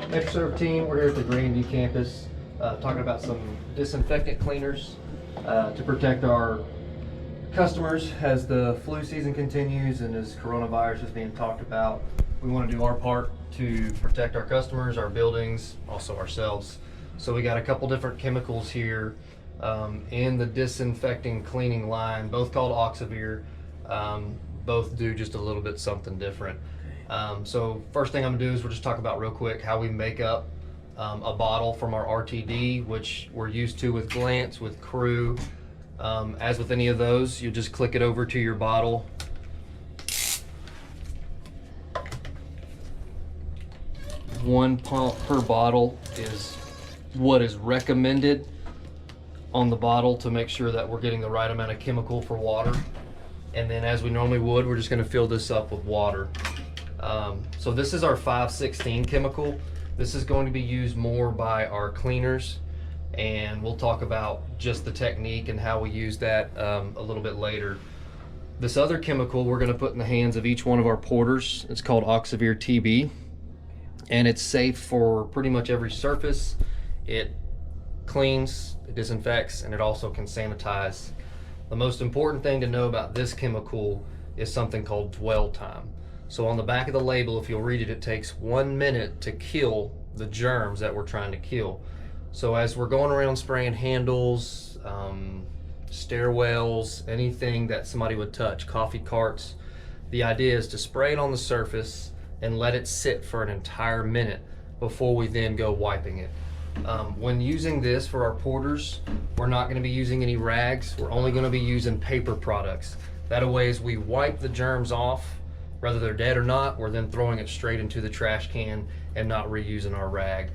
MetroServ team, we're here at the Grandview campus talking about some disinfectant cleaners to protect our customers as the flu season continues and as coronavirus is being talked about. We want to do our part to protect our customers, our buildings, also ourselves. So we got a couple different chemicals here in the disinfecting cleaning line, both called Oxivir. Both do just a little bit something different. So first thing I'm gonna do is we'll just talk about real quick how we make up a bottle from our RTD, which we're used to with Glance, with Crew. As with any of those, you just click it over to your bottle. One pump per bottle is what is recommended on the bottle to make sure that we're getting the right amount of chemical for water. And then as we normally would, we're just gonna fill this up with water. So this is our 516 chemical. This is going to be used more by our cleaners, and we'll talk about just the technique and how we use that a little bit later. This other chemical we're gonna put in the hands of each one of our porters. It's called Oxivir TB, and it's safe for pretty much every surface. It cleans, it disinfects, and it also can sanitize. The most important thing to know about this chemical is something called dwell time. So on the back of the label, if you'll read it, it takes 1 minute to kill the germs that we're trying to kill. So as we're going around spraying handles, stairwells, anything that somebody would touch, coffee carts, the idea is to spray it on the surface and let it sit for an entire minute before we then go wiping it. When using this for our porters, we're not going to be using any rags. We're only going to be using paper products. That way, as we wipe the germs off, whether they're dead or not, we're then throwing it straight into the trash can and not reusing our rag.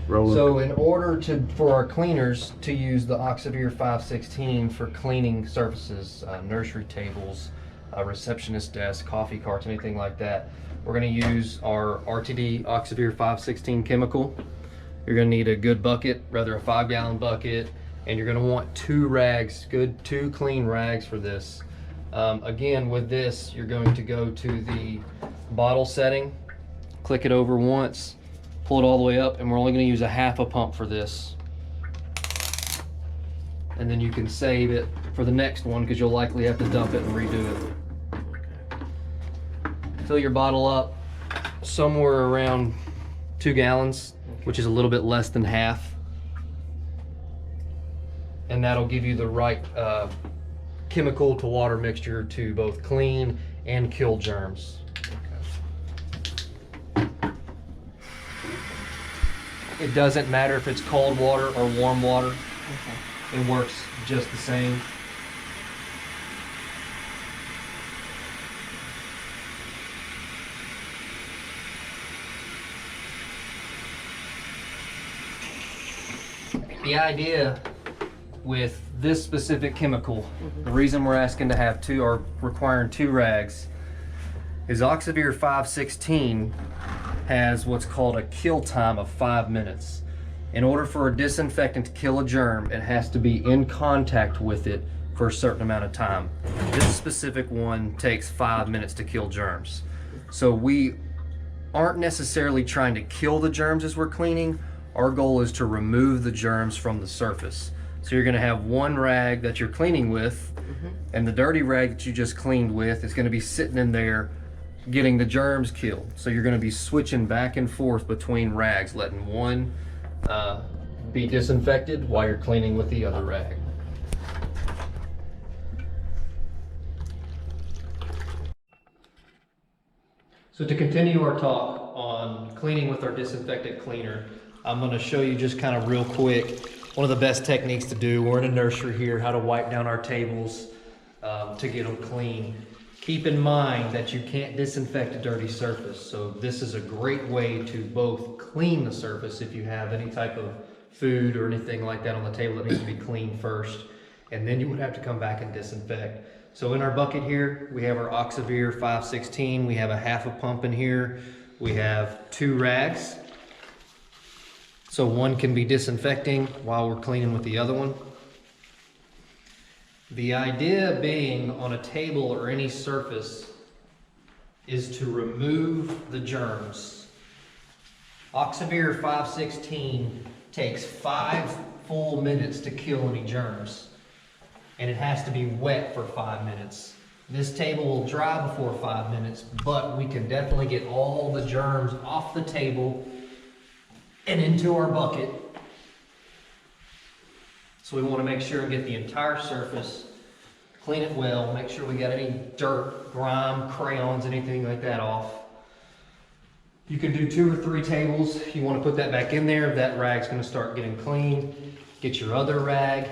So in order for our cleaners to use the Oxivir 516 for cleaning surfaces, nursery tables, receptionist desk, coffee carts, anything like that, we're going to use our RTD Oxivir 516 chemical. You're going to need a good bucket, rather a 5-gallon bucket, and you're going to want 2 rags, two clean rags for this. Again, with this, you're going to go to the bottle setting, click it over once, pull it all the way up, and we're only going to use a half a pump for this. And then you can save it for the next one because you'll likely have to dump it and redo it. Fill your bottle up somewhere around 2 gallons, which is a little bit less than half. And that'll give you the right chemical to water mixture to both clean and kill germs. It doesn't matter if it's cold water or warm water. It works just the same. The idea with this specific chemical, the reason we're asking to have 2 or requiring 2 rags is Oxivir 516 has what's called a kill time of 5 minutes. In order for a disinfectant to kill a germ, it has to be in contact with it for a certain amount of time. This specific one takes 5 minutes to kill germs. So we aren't necessarily trying to kill the germs as we're cleaning. Our goal is to remove the germs from the surface. So you're gonna have 1 rag that you're cleaning with, and the dirty rag that you just cleaned with is gonna be sitting in there getting the germs killed. So you're gonna be switching back and forth between rags, letting one be disinfected while you're cleaning with the other rag. So to continue our talk on cleaning with our disinfectant cleaner, I'm going to show you just kind of real quick one of the best techniques to do. We're in a nursery here, how to wipe down our tables to get them clean. Keep in mind that you can't disinfect a dirty surface. So this is a great way to both clean the surface if you have any type of food or anything like that on the table that needs to be cleaned first, and then you would have to come back and disinfect. So in our bucket here, we have our Oxivir 516. We have a half a pump in here. We have 2 rags. So one can be disinfecting while we're cleaning with the other one. The idea being on a table or any surface is to remove the germs. Oxivir 516 takes 5 full minutes to kill any germs, and it has to be wet for 5 minutes. This table will dry before 5 minutes, but we can definitely get all the germs off the table and into our bucket. So we want to make sure and get the entire surface, clean it well, make sure we got any dirt, grime, crayons, anything like that off. You can do 2 or 3 tables. You want to put that back in there. That rag's going to start getting clean. Get your other rag,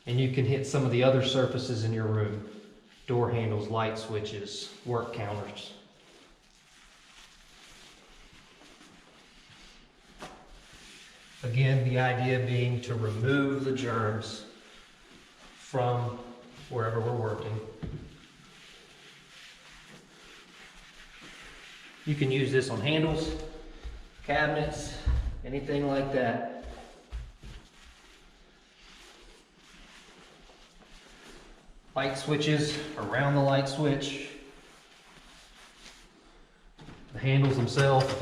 and you can hit some of the other surfaces in your room. Door handles, light switches, work counters. Again, the idea being to remove the germs from wherever we're working. You can use this on handles, cabinets, anything like that. Light switches, around the light switch, the handles themselves.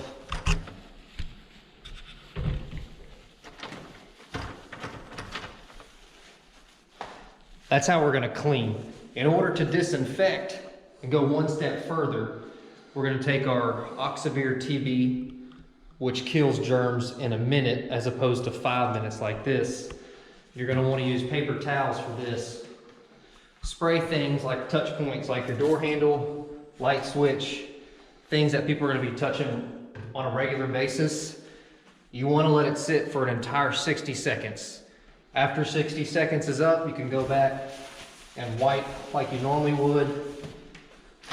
That's how we're going to clean. In order to disinfect and go one step further, we're going to take our Oxivir TB, which kills germs in a minute as opposed to 5 minutes like this. You're going to want to use paper towels for this. Spray things like touch points like your door handle, light switch, things that people are going to be touching on a regular basis. You want to let it sit for an entire 60 seconds. After 60 seconds is up, you can go back and wipe like you normally would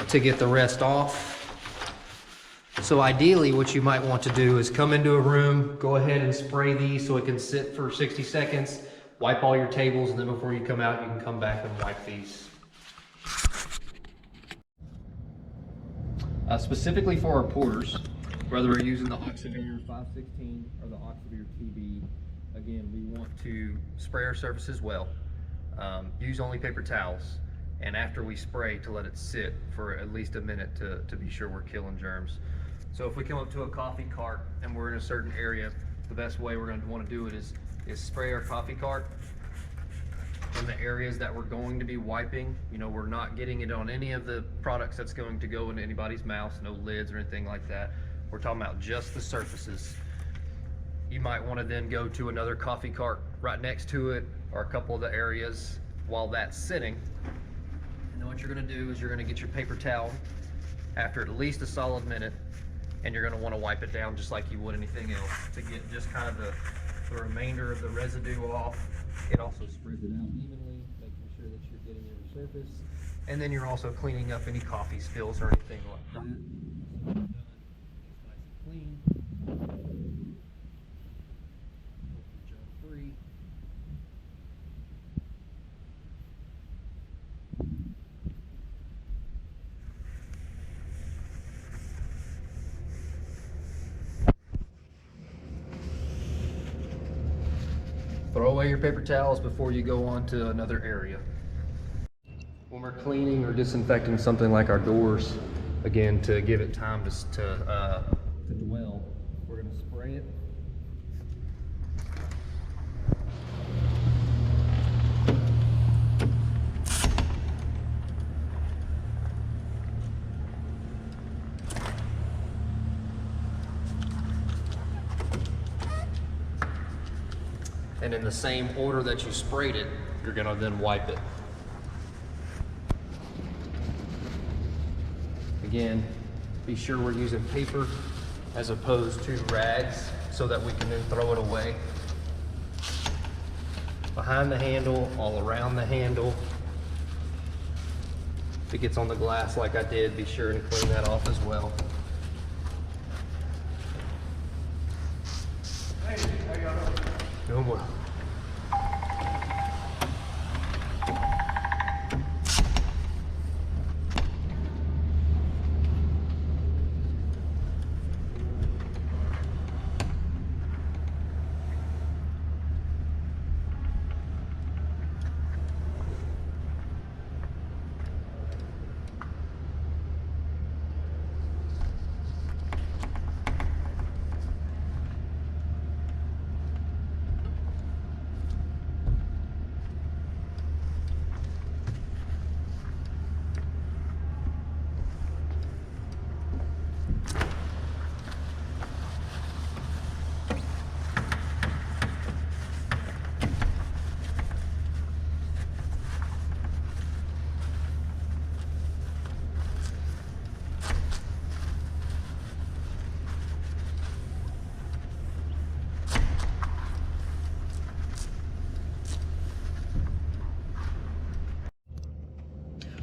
to get the rest off. So ideally what you might want to do is come into a room, go ahead and spray these so it can sit for 60 seconds, wipe all your tables, and then before you come out, you can come back and wipe these. Specifically for our porters, whether we're using the Oxivir 516 or the Oxivir TB, again, we want to spray our surfaces well. Use only paper towels, and after we spray, to let it sit for at least a minute to be sure we're killing germs. So if we come up to a coffee cart and we're in a certain area, the best way we're going to want to do it is spray our coffee cart in the areas that we're going to be wiping. You know, we're not getting it on any of the products that's going to go into anybody's mouth, no lids or anything like that. We're talking about just the surfaces. You might want to then go to another coffee cart right next to it, or a couple of the areas while that's sitting. And then what you're going to do is you're going to get your paper towel after at least a solid minute, and you're going to want to wipe it down just like you would anything else to get just kind of the remainder of the residue off. It also spreads it out evenly, making sure that you're getting every surface. And then you're also cleaning up any coffee spills or anything like that. It's nice and clean. Germ-free. Throw away your paper towels before you go on to another area. When we're cleaning or disinfecting something like our doors, again, to give it time to dwell, we're going to spray it. And in the same order that you sprayed it, you're going to then wipe it. Again, be sure we're using paper as opposed to rags so that we can then throw it away. Behind the handle, all around the handle. If it gets on the glass like I did, be sure and clean that off as well. Hey, how y'all doing? Doing well.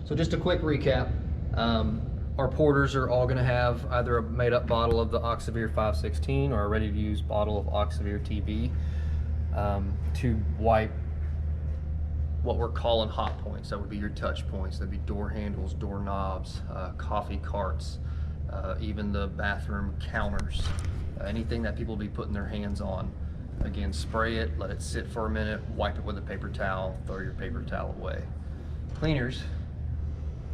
So just a quick recap. Our porters are all going to have either a made-up bottle of the Oxivir 516 or a ready-to-use bottle of Oxivir TB to wipe what we're calling hot points. That would be your touch points. That'd be door handles, door knobs, coffee carts, even the bathroom counters, anything that people will be putting their hands on. Again, spray it, let it sit for a minute, wipe it with a paper towel, throw your paper towel away. Cleaners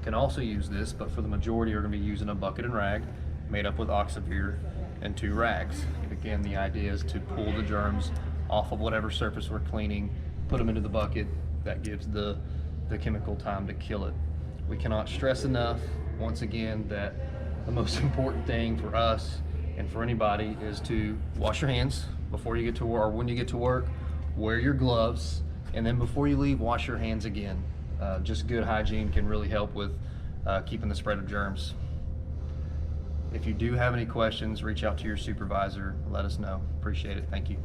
can also use this, but for the majority are going to be using a bucket and rag made up with Oxivir and 2 rags. And again, the idea is to pull the germs off of whatever surface we're cleaning, put them into the bucket. That gives the chemical time to kill it. We cannot stress enough, once again, that the most important thing for us and for anybody is to wash your hands before you get to work, or when you get to work, wear your gloves, and then before you leave, wash your hands again. Just good hygiene can really help with keeping the spread of germs. If you do have any questions, reach out to your supervisor, let us know. Appreciate it. Thank you.